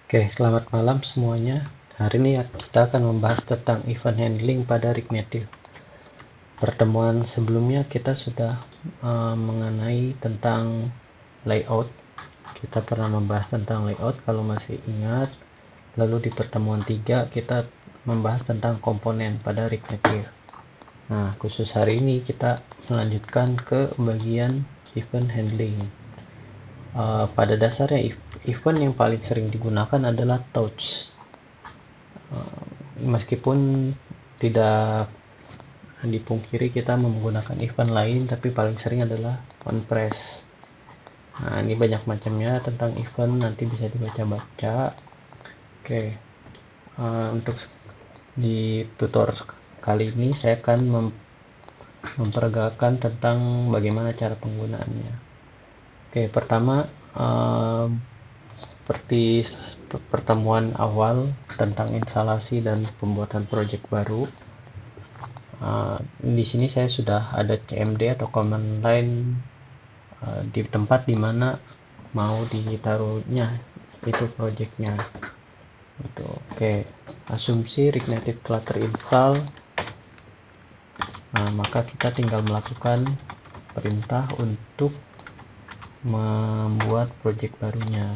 Oke, selamat malam semuanya. Hari ini kita akan membahas tentang event handling pada React Native. Pertemuan sebelumnya kita sudah mengenai tentang layout. Kita pernah membahas tentang layout kalau masih ingat. Lalu di pertemuan 3 kita membahas tentang komponen pada React Native. Nah, khusus hari ini kita melanjutkan ke bagian event handling. Pada dasarnya event yang paling sering digunakan adalah touch. Meskipun tidak dipungkiri kita menggunakan event lain, tapi paling sering adalah onPress. Nah, ini banyak macamnya tentang event, nanti bisa dibaca-baca. Oke, untuk di tutor kali ini saya akan memperagakan tentang bagaimana cara penggunaannya. Oke, pertama seperti pertemuan awal tentang instalasi dan pembuatan project baru. Di sini saya sudah ada CMD atau command line di tempat dimana mau ditaruhnya itu projectnya. Itu oke. Asumsi React Native telah terinstall, maka kita tinggal melakukan perintah untuk membuat project barunya.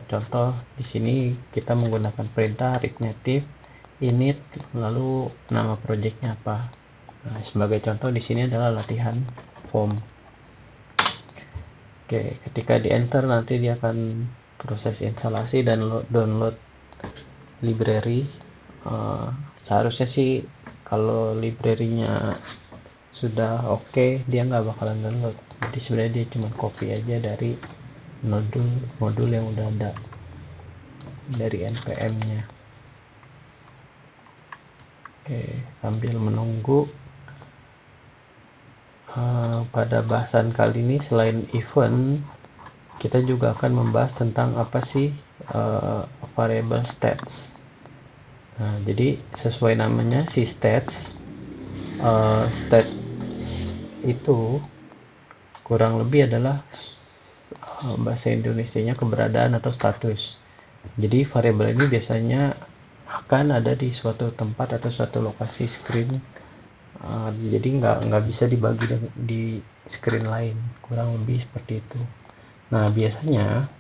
Contoh di sini kita menggunakan perintah React Native init lalu nama projectnya apa. Sebagai contoh di sini adalah latihan form. Oke, ketika di enter nanti dia akan proses instalasi dan download library. Seharusnya sih kalau library-nya sudah oke, dia nggak bakalan download. Jadi sebenarnya dia cuma copy aja dari modul yang udah ada dari npm-nya. Oke, sambil menunggu, pada bahasan kali ini selain event kita juga akan membahas tentang apa sih variable stats. Nah, jadi sesuai namanya si stats itu kurang lebih adalah bahasa Indonesianya keberadaan atau status. Jadi variabel ini biasanya akan ada di suatu tempat atau suatu lokasi screen. Jadi nggak bisa dibagi di screen lain, kurang lebih seperti itu. Nah, biasanya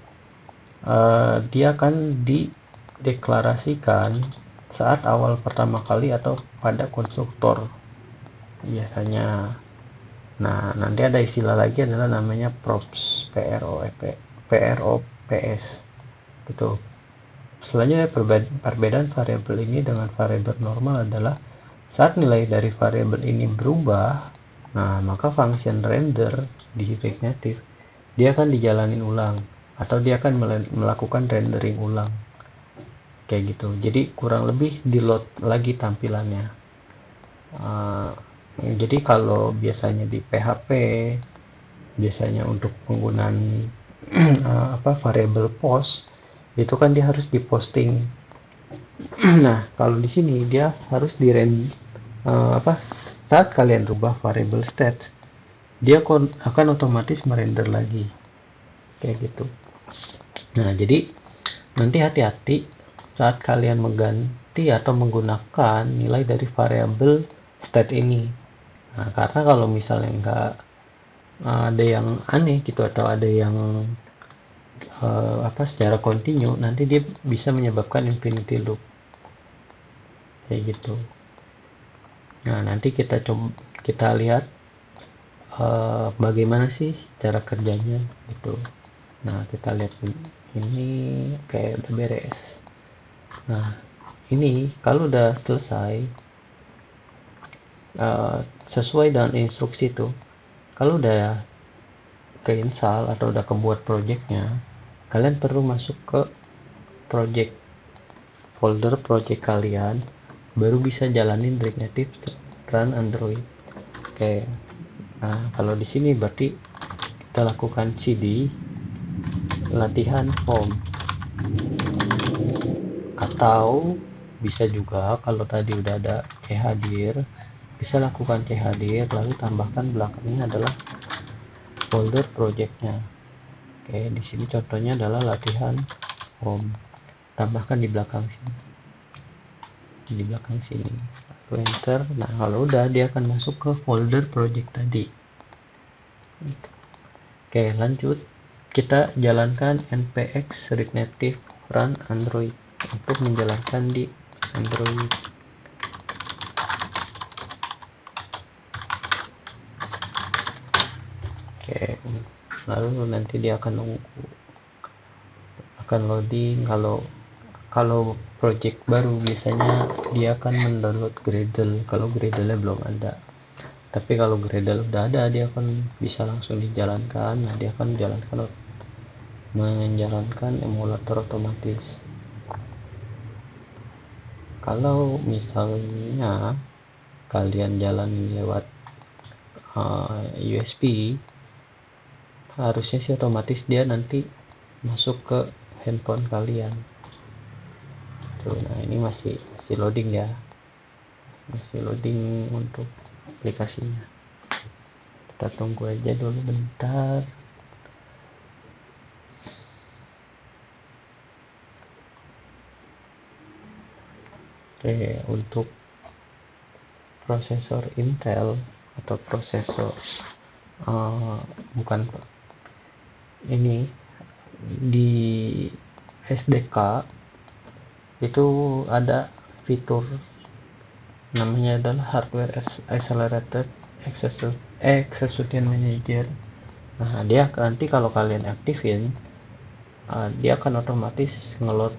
dia akan dideklarasikan saat awal pertama kali atau pada konstruktor biasanya. Nah, nanti ada istilah lagi adalah namanya props, props gitu. Selanjutnya perbedaan variabel ini dengan variabel normal adalah saat nilai dari variabel ini berubah, nah maka function render di React Native dia akan dijalanin ulang atau dia akan melakukan rendering ulang kayak gitu. Jadi kurang lebih di load lagi tampilannya. Jadi kalau biasanya di PHP biasanya untuk penggunaan variable post itu kan dia harus diposting. Nah, kalau di sini dia harus saat kalian rubah variable stats, dia akan otomatis merender lagi kayak gitu. Nah, jadi nanti hati-hati saat kalian mengganti atau menggunakan nilai dari variable stat ini. Nah, karena kalau misalnya nggak ada yang aneh gitu atau ada yang secara kontinu, nanti dia bisa menyebabkan infinity loop kayak gitu. Nah, nanti kita lihat bagaimana sih cara kerjanya gitu. Nah, kita lihat ini kayak udah beres. Nah, ini kalau udah selesai sesuai dengan instruksi itu, kalau udah keinstall atau udah kebuat projectnya, kalian perlu masuk ke project folder project kalian, baru bisa jalanin React Native run Android. Oke. Nah, kalau di sini berarti kita lakukan cd latihan form, atau bisa juga kalau tadi udah ada chadir, bisa lakukan chadir lalu tambahkan belakangnya adalah folder projectnya. Oke, di sini contohnya adalah latihan form. tambahkan di belakang sini, lalu enter. Nah kalau udah, dia akan masuk ke folder project tadi. Oke, lanjut, kita jalankan npx regnactive run android untuk menjalankan di Android. Oke, lalu nanti dia akan loading. Kalau project baru biasanya dia akan mendownload Gradle kalau Gradle-nya belum ada. Tapi kalau Gradle udah ada, dia akan bisa langsung dijalankan. Nah, dia akan menjalankan emulator otomatis. Kalau misalnya kalian jalan lewat USB, harusnya sih otomatis dia nanti masuk ke handphone kalian tuh. Nah ini masih loading ya, masih loading untuk aplikasinya. Kita tunggu aja dulu bentar. Oke, untuk prosesor Intel atau prosesor bukan ini, di SDK itu ada fitur namanya adalah hardware accelerated execution manager. Nah dia nanti kalau kalian aktifin, dia akan otomatis ngeload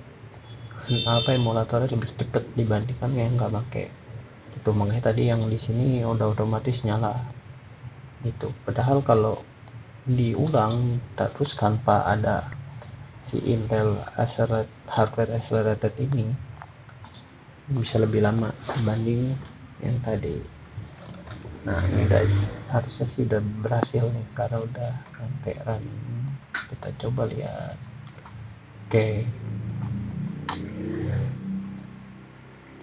emulatornya lebih cepat dibandingkan yang nggak pakai itu. Makanya tadi yang di sini udah otomatis nyala itu. Padahal kalau diulang terus tanpa ada si Intel hardware accelerated ini, bisa lebih lama dibanding yang tadi. Nah ini udah, harusnya sih udah berhasil nih karena udah sampai run. Kita coba lihat. Oke,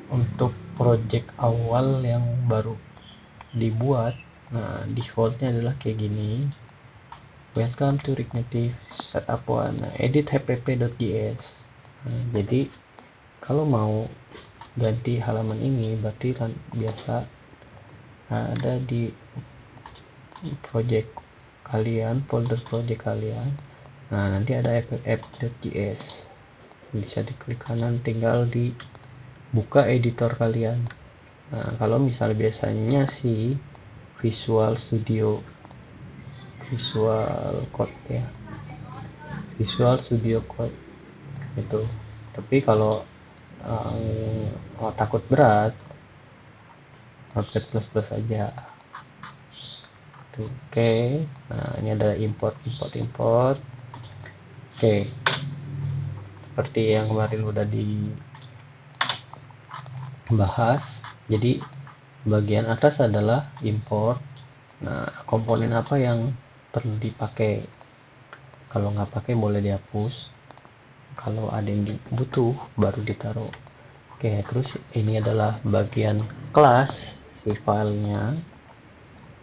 untuk project awal yang baru dibuat, nah defaultnya adalah kayak gini. Welcome to Regnactive Setup One. Nah, edit hpp.js. Nah, jadi kalau mau ganti halaman ini berarti kan biasa ada di project kalian, folder project kalian. Nah nanti ada app.js, bisa diklik kanan, tinggal dibuka editor kalian. Nah kalau misal biasanya sih Visual Code ya, Visual Studio Code itu. Tapi kalau takut berat, Notepad plus aja. Oke, nah ini ada import. Oke, seperti yang kemarin udah dibahas. Jadi bagian atas adalah import. Nah komponen apa yang perlu dipakai, kalau nggak pakai boleh dihapus, kalau ada yang butuh baru ditaruh. Oke, terus ini adalah bagian kelas si filenya.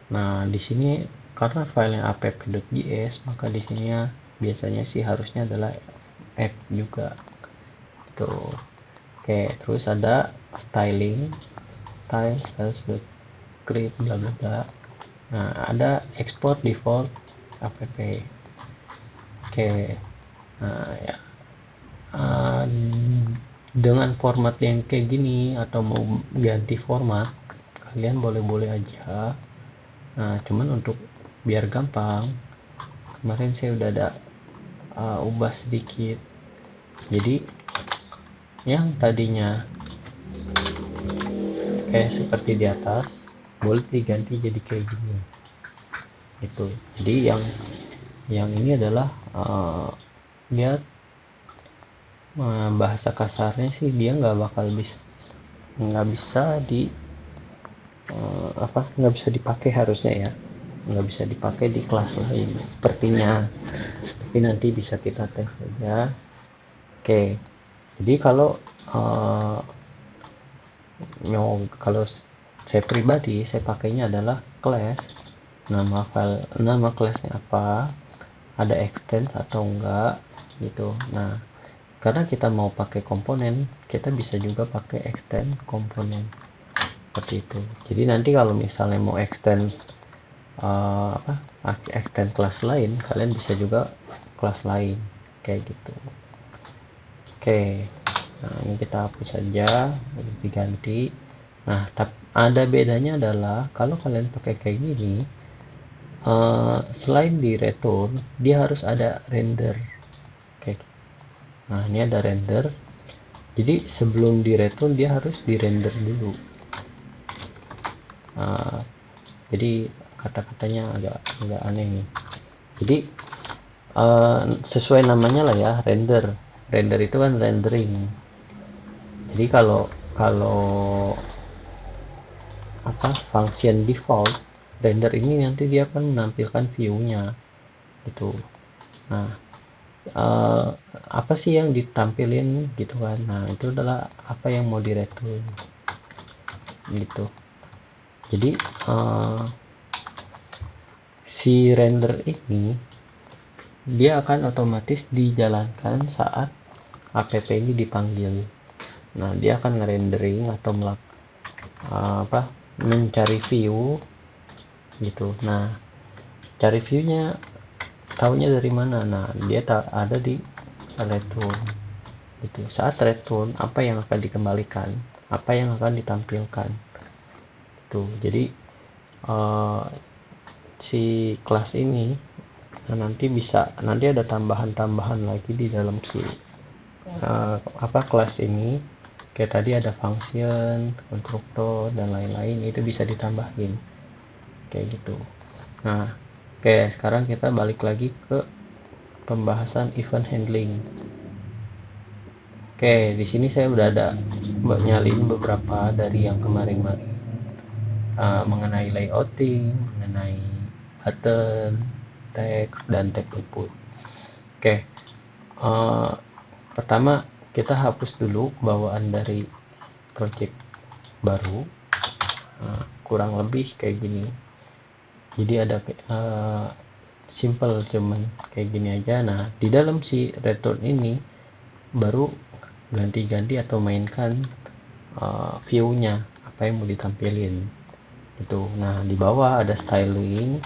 Nah di sini karena filenya app.js, maka di sini biasanya sih harusnya adalah app juga tuh. Oke, terus ada style script bla bla bla. Nah ada export default app. Oke, nah ya, dengan format yang kayak gini atau mau ganti format, kalian boleh aja. Nah cuman untuk biar gampang, kemarin saya udah ada ubah sedikit. Jadi yang tadinya kayak seperti di atas boleh diganti jadi kayak gini itu. Jadi yang ini adalah dia bahasa kasarnya sih dia nggak bisa nggak bisa dipakai harusnya ya, nggak bisa dipakai di kelas lain sepertinya, tapi nanti bisa kita tes saja. Oke, jadi kalau kalau saya pribadi, saya pakainya adalah class, nama kelasnya apa, ada extend atau enggak gitu. Nah karena kita mau pakai komponen, kita bisa juga pakai extend komponen seperti itu. Jadi nanti kalau misalnya mau extend extend kelas lain, kalian bisa juga kelas lain kayak gitu. Oke, nah ini kita hapus saja, diganti. Nah, ada bedanya adalah kalau kalian pakai kayak gini, selain di return, dia harus ada render. Oke. Nah, ini ada render. Jadi sebelum di return dia harus di render dulu. Nah, jadi kata-katanya agak aneh nih. Jadi sesuai namanya lah ya, render. Render itu kan rendering. Jadi kalau kalau function default render ini nanti dia akan menampilkan view-nya gitu. Nah, apa sih yang ditampilin gitu kan? Nah, itu adalah apa yang mau direkrut gitu. Jadi si render ini dia akan otomatis dijalankan saat app ini dipanggil. Nah, dia akan ngerendering atau mencari view gitu. Nah, cari view-nya tahunya dari mana? Nah, dia ada di return gitu. Saat return, apa yang akan dikembalikan, apa yang akan ditampilkan tuh. Jadi si kelas ini nanti ada tambahan-tambahan lagi di dalam si kelas ini. Kayak tadi ada function, konstruktor dan lain-lain, itu bisa ditambahin kayak gitu. Nah, oke, sekarang kita balik lagi ke pembahasan event handling. Oke, di sini saya udah ada nyalin beberapa dari yang kemarin-kemarin mengenai layouting, mengenai button, teks, dan tag input. Oke, pertama kita hapus dulu bawaan dari project baru. Kurang lebih kayak gini. Jadi ada simple cuman kayak gini aja. Nah, di dalam si return ini baru ganti-ganti atau mainkan view-nya, apa yang mau ditampilin itu. Nah, di bawah ada styling,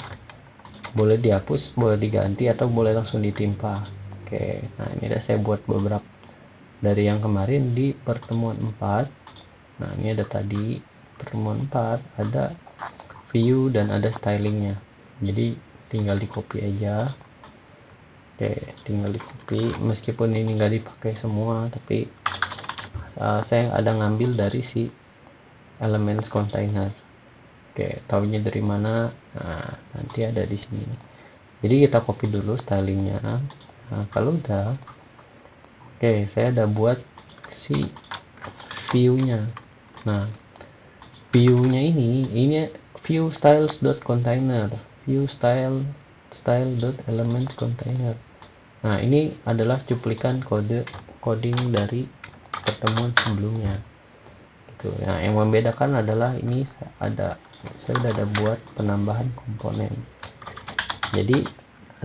boleh dihapus, boleh diganti, atau boleh langsung ditimpa. Oke, nah ini udah saya buat beberapa dari yang kemarin di pertemuan 4. Nah, ini ada tadi pertemuan 4 ada view dan ada stylingnya, jadi tinggal di copy aja. Oke, tinggal di copy, meskipun ini nggak dipakai semua, tapi saya ada ngambil dari si elements container. Oke, tahunya dari mana? Nah, nanti ada di sini. Jadi kita copy dulu stylingnya. Nah, kalau udah, oke, saya ada buat si view-nya. Nah, view-nya ini view styles.container, view style.elements container. Nah, ini adalah cuplikan coding dari pertemuan sebelumnya. Gitu. Nah, yang membedakan adalah ini saya udah ada buat penambahan komponen. Jadi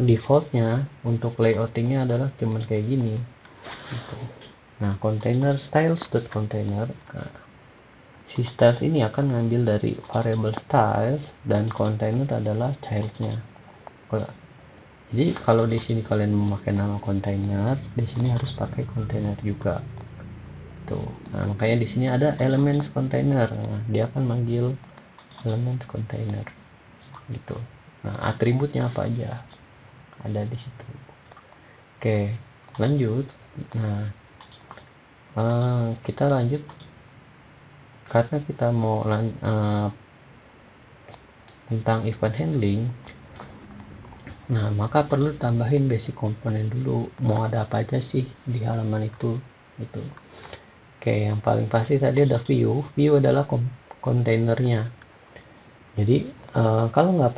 defaultnya untuk layoutingnya adalah cuman kayak gini gitu. Nah, container styles.container, nah, si styles ini akan ngambil dari variable styles dan container adalah childnya. Jadi kalau di sini kalian memakai nama container, di sini harus pakai container juga. Tuh. Nah, makanya di sini ada elements container. Nah, dia akan manggil elements container gitu. Nah, atributnya apa aja ada di situ. Oke, lanjut. Nah, kita lanjut karena kita mau tentang event handling. Nah, maka perlu tambahin basic komponen dulu. Mau ada apa aja sih di halaman itu gitu. Oke, yang paling pasti tadi ada view. View adalah kontainernya. Jadi kalau nggak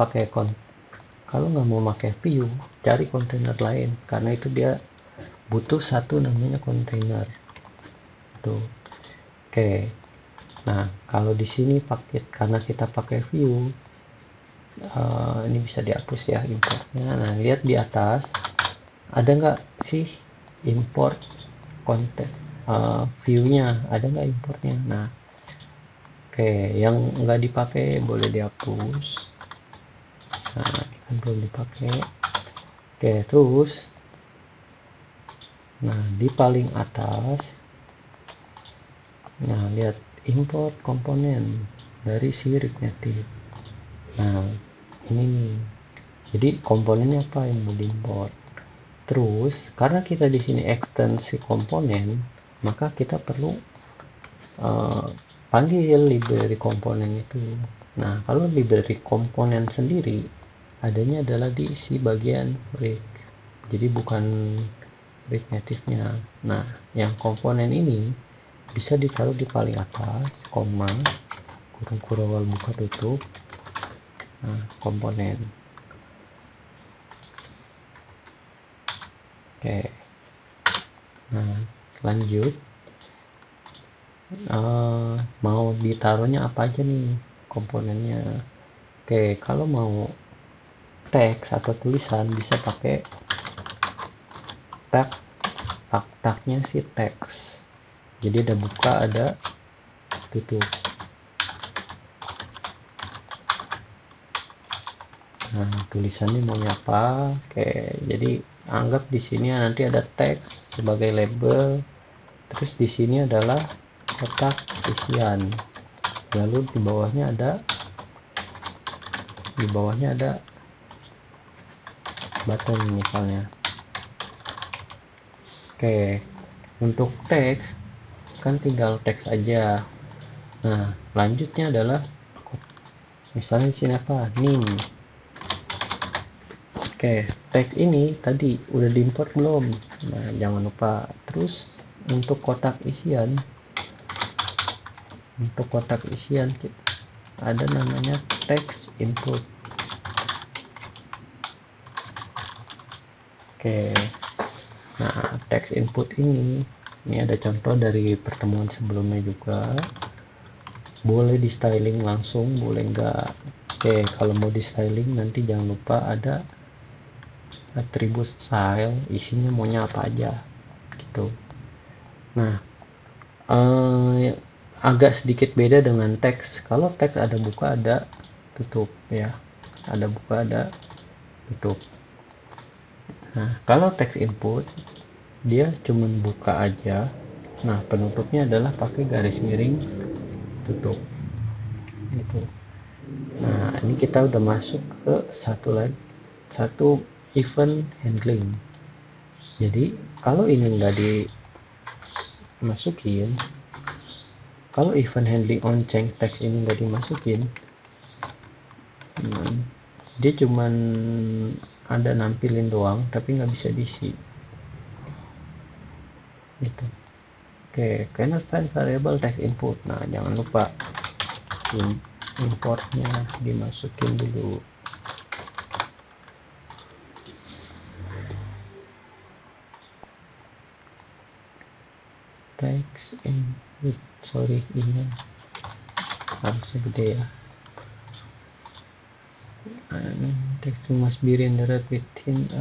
mau pakai view, cari kontainer lain, karena itu dia butuh satu namanya kontainer. Tuh. Oke. Nah, kalau di sini karena kita pakai view, ini bisa dihapus ya importnya. Nah, lihat di atas ada nggak sih import konten view-nya ada nggak importnya. Nah, oke, yang nggak dipakai boleh dihapus. Nah, kan belum dipakai. Oke, terus nah di paling atas, nah lihat import komponen dari si React Native. Nah, ini nih. Jadi komponennya apa yang mau diimport? Terus karena kita di sini ekstensi komponen, maka kita perlu panggil library komponen itu. Nah, kalau library komponen sendiri adanya adalah di si bagian React. Jadi bukan React Native-nya. Nah, yang komponen ini bisa ditaruh di paling atas, koma, kurung awal buka tutup. Nah, komponen. Oke. Nah, lanjut. Mau ditaruhnya apa aja nih komponennya. Oke, kalau mau teks atau tulisan bisa pakai tagnya si teks. Jadi ada buka, ada tutup. Nah, tulisannya mau apa? Oke, jadi anggap di sini nanti ada teks sebagai label. Terus di sini adalah kotak isian. Lalu di bawahnya ada button misalnya. Oke, untuk teks kan tinggal teks aja. Nah, lanjutnya adalah misalnya di sini apa? Nim. Oke, teks ini tadi udah diimport belum? Nah, jangan lupa. Terus untuk kotak isian ada namanya text input. Oke, nah text input ini ada contoh dari pertemuan sebelumnya juga. Boleh di styling langsung, boleh enggak. Oke, kalau mau di styling nanti jangan lupa ada atribut style, isinya maunya apa aja gitu. Nah, agak sedikit beda dengan teks. Kalau teks ada buka, ada tutup ya, ada buka, ada tutup. Nah, kalau teks input dia cuma buka aja. Nah, penutupnya adalah pakai garis miring tutup gitu. Nah, ini kita udah masuk ke satu event handling. Jadi kalau ini nggak dimasukin, kalau event handling on change text ini nggak dimasukin, dia cuman ada nampilin doang tapi nggak bisa diisi gitu. Oke, cannot find variable text input. Nah, jangan lupa importnya dimasukin dulu. Text input, sorry, ini harusnya gede ya. Text must be rendered within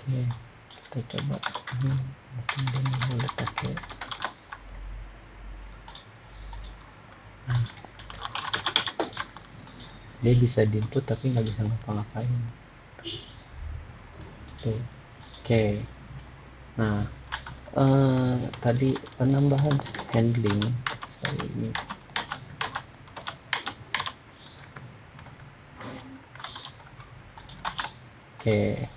Oke, kita coba mungkin dia boleh pakai. Dia bisa di input tapi nggak bisa ngapa-ngapain tuh. Oke, nah tadi penambahan handling ini. Oke,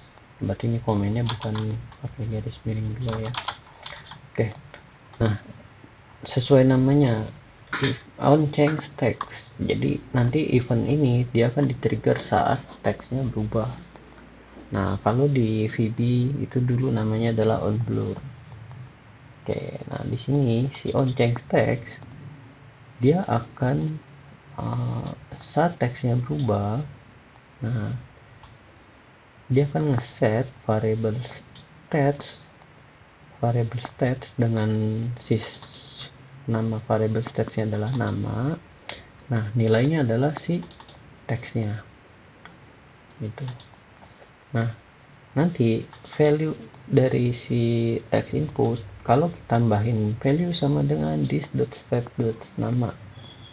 berarti ini komennya bukan pakai garis miring dua ya. Oke, nah sesuai namanya on change text. Jadi nanti event ini dia akan di-trigger saat teksnya berubah. Nah, kalau di VB itu dulu namanya adalah on blur. Oke, nah di sini si on change text dia akan saat teksnya berubah, nah dia akan ngeset variable stats dengan nama variable states-nya adalah nama. Nah, nilainya adalah si teksnya. Gitu. Nah, nanti value dari si text input, kalau kita tambahin value sama dengan this.state.nama,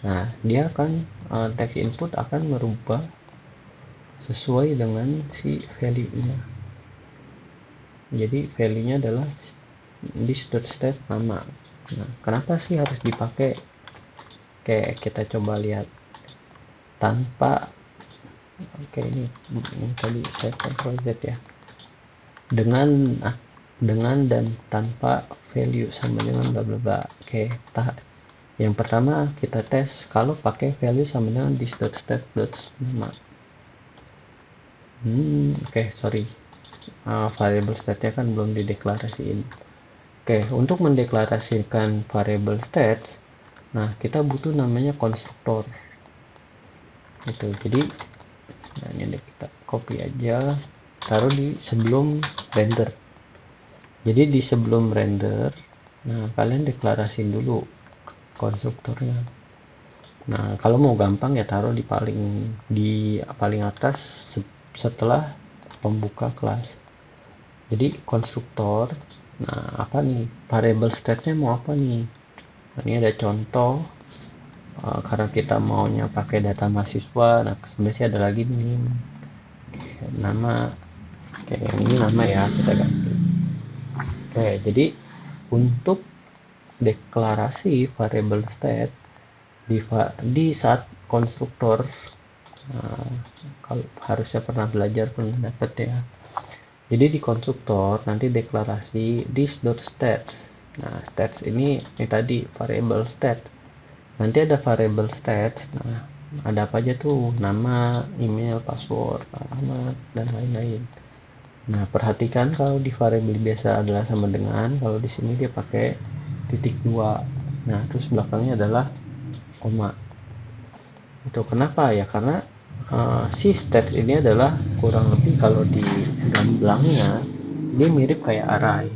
nah dia akan text input akan merubah sesuai dengan si value-nya. Jadi value-nya adalah this.state nama. Nah, kenapa sih harus dipakai? Kayak kita coba lihat tanpa ini tadi saya Ctrl Z ya. Dengan dan tanpa value sama dengan bla bla bla. Oke, yang pertama kita tes kalau pakai value sama dengan this.state.nama. Sorry. Variable state-nya kan belum dideklarasiin. Untuk mendeklarasikan variable state, nah kita butuh namanya konstruktor. Itu. Jadi ini kita copy aja, taruh di sebelum render. Jadi di sebelum render, nah kalian deklarasiin dulu konstruktornya. Nah, kalau mau gampang ya taruh di paling atas setelah pembuka kelas. Jadi konstruktor, nah apa nih variable state-nya mau apa nih? Nah, ini ada contoh. Karena kita maunya pakai data mahasiswa, nah sebenarnya ada lagi nih nama, kayak yang ini nama ya, kita ganti. Jadi untuk deklarasi variable state di saat konstruktor, kalau harusnya pernah belajar pernah dapat ya. Jadi di konstruktor nanti deklarasi this.stats. Nah, stats ini tadi variable state. Nanti ada variable stats. Nah, ada apa aja tuh? Nama, email, password, alamat, dan lain-lain. Nah, perhatikan kalau di variable biasa adalah sama dengan, kalau di sini dia pakai titik 2. Nah, terus belakangnya adalah koma. Itu kenapa ya? Karena si stats ini adalah kurang lebih kalau di gamblangnya dia mirip kayak array.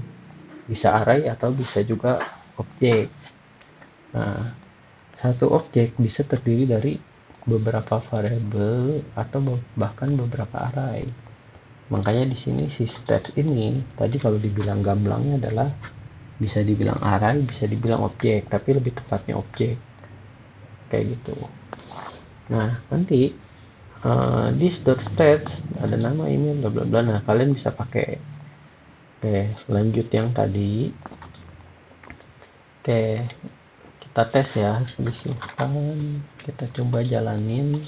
Bisa array atau bisa juga objek. Nah, satu objek bisa terdiri dari beberapa variabel atau bahkan beberapa array. Makanya di sini si stats ini tadi kalau dibilang gamblangnya adalah bisa dibilang array, bisa dibilang objek, tapi lebih tepatnya objek. Kayak gitu. Nah, nanti this.stats ada nama, email, bla bla bla. Nah, kalian bisa pakai. Lanjut yang tadi. Kita tes ya, kita coba jalanin.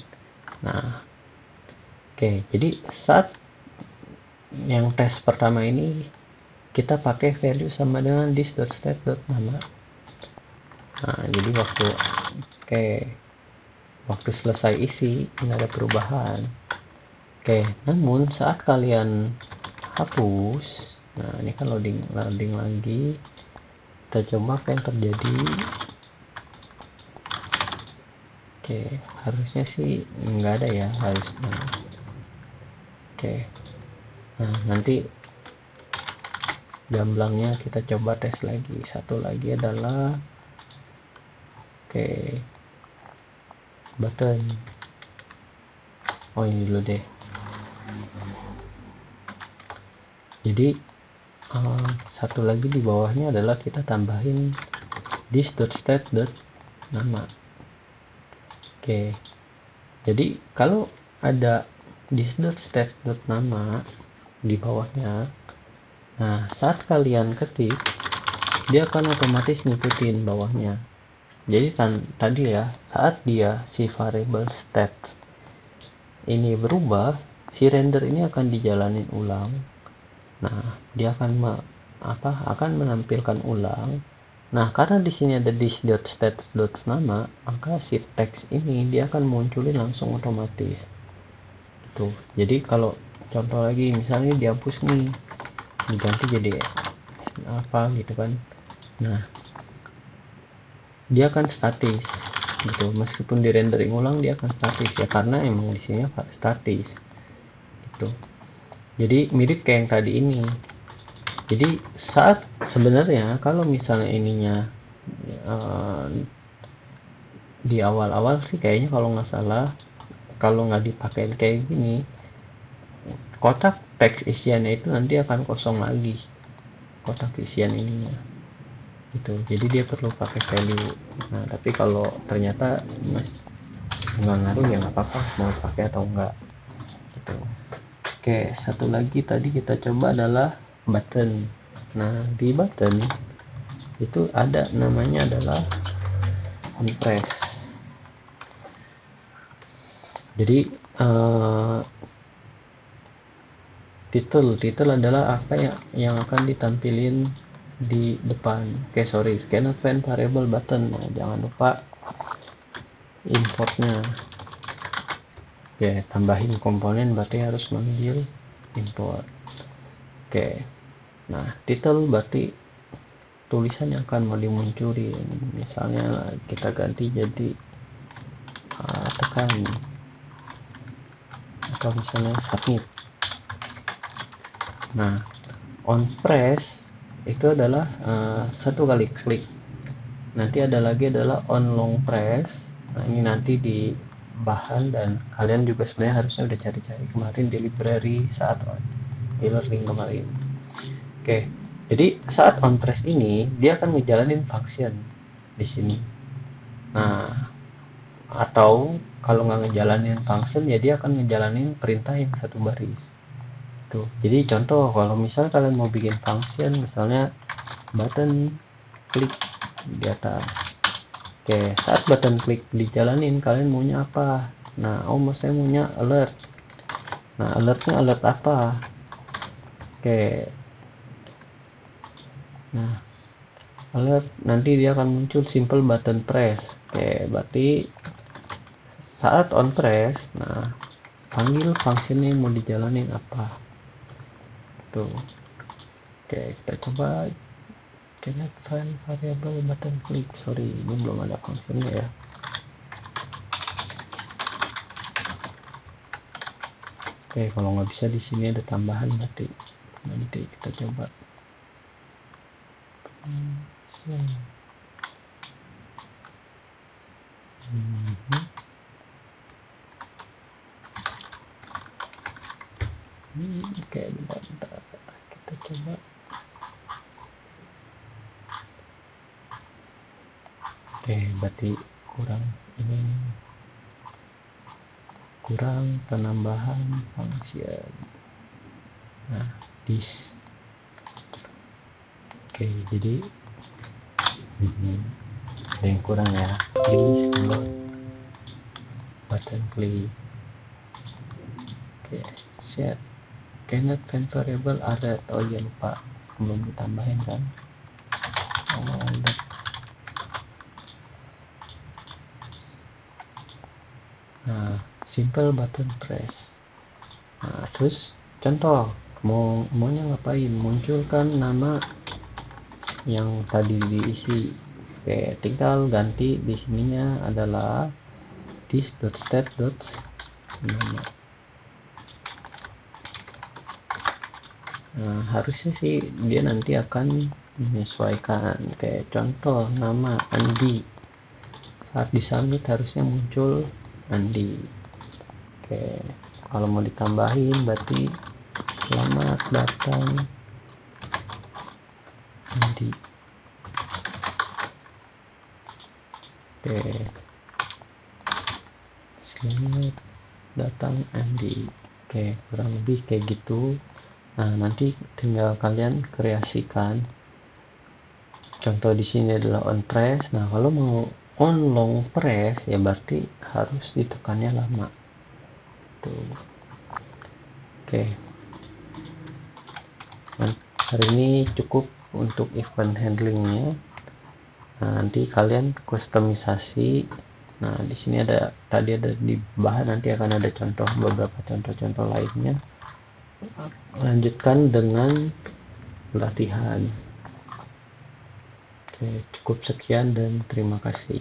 Nah, jadi saat yang tes pertama ini kita pakai value sama dengan this.state.nama. Nah, jadi waktu selesai isi nggak ada perubahan. Namun saat kalian hapus, nah ini kan loading lagi, kita coba apa yang terjadi. Harusnya sih nggak ada ya, harusnya. Nah, nanti gamblangnya kita coba tes lagi. Satu lagi adalah button. Oh, ini dulu deh. Jadi satu lagi di bawahnya adalah kita tambahin this.state.nama. Jadi kalau ada this.state.nama di bawahnya, nah saat kalian ketik dia akan otomatis ngikutin bawahnya. Jadi tadi ya, saat si variable stats ini berubah, si render ini akan dijalanin ulang. Nah, dia akan menampilkan ulang. Nah, karena di sini ada this.stats.nama, maka si teks ini dia akan munculin langsung otomatis. Tuh. Jadi kalau contoh lagi, misalnya dihapus nih, diganti jadi apa gitu kan. Nah, dia akan statis gitu. Meskipun di rendering ulang dia akan statis ya, karena emang di sini statis. Gitu. Jadi mirip kayak yang tadi ini. Jadi saat sebenarnya kalau misalnya ininya uh, di awal-awal sih kayaknya kalau nggak salah, kalau nggak dipakai kayak gini, kotak teks isiannya itu nanti akan kosong lagi, kotak isian ininya gitu. Jadi dia perlu pakai value. Nah tapi kalau ternyata mas nggak ngaruh ya nggak apa-apa, mau pakai atau enggak gitu. Oke, satu lagi tadi kita coba adalah button. Nah di button itu ada namanya adalah on press. Jadi title adalah apa yang akan ditampilin di depan. Oke, sorry, scan event variable button. Nah, jangan lupa importnya. Oke, tambahin komponen berarti harus manggil import. Oke, nah title berarti tulisan yang akan mau dimunculin. Misalnya kita ganti jadi tekan, atau misalnya submit. Nah on press itu adalah satu kali klik. Nanti ada lagi adalah on long press. Nah ini nanti di bahan, dan kalian juga sebenarnya harusnya udah cari-cari kemarin di library saat e-learning kemarin. Oke, jadi saat on press ini dia akan ngejalanin function di sini. Nah, atau kalau nggak ngejalanin function ya dia akan ngejalanin perintah yang satu baris. Tuh. Jadi contoh kalau misal kalian mau bikin function, misalnya button klik di atas. Oke, saat button klik dijalanin kalian maunya apa? Nah, saya maunya alert. Nah, alertnya alert apa? Oke. Nah, alert nanti dia akan muncul simple button press. Oke, berarti saat on press, nah panggil functionnya mau dijalanin apa? Tuh. Oke, kita coba connect file variable button click. Sorry, ini belum ada functionnya ya. Oke, kalau nggak bisa di sini ada tambahan berarti nanti kita coba. Oke, bentar, kita coba. Oke, berarti kurang penambahan function. Nah, this. Oke, jadi ada yang kurang ya. Please load button click. Oke, set cannot find variable alert. Oh iya, lupa, belum ditambahin kan. Nah, simple button press. Nah, terus contoh maunya ngapain? Munculkan nama yang tadi diisi. Oke, tinggal ganti di sininya adalah this.state. Nah, harusnya sih dia nanti akan menyesuaikan. Kayak contoh nama Andi, saat disubmit harusnya muncul Andi. Oke, kalau mau ditambahin berarti selamat datang Andi. Oke, selamat datang Andi. Oke, kurang lebih kayak gitu. Nah, nanti tinggal kalian kreasikan. Contoh di sini adalah on press. Nah, kalau mau on long press ya berarti harus ditekannya lama. Tuh. Oke. Nah, hari ini cukup untuk event handlingnya. Nah, nanti kalian kustomisasi. Nah, di sini tadi ada di bahan, nanti akan ada beberapa contoh-contoh lainnya. Lanjutkan dengan latihan. Oke, cukup sekian dan terima kasih.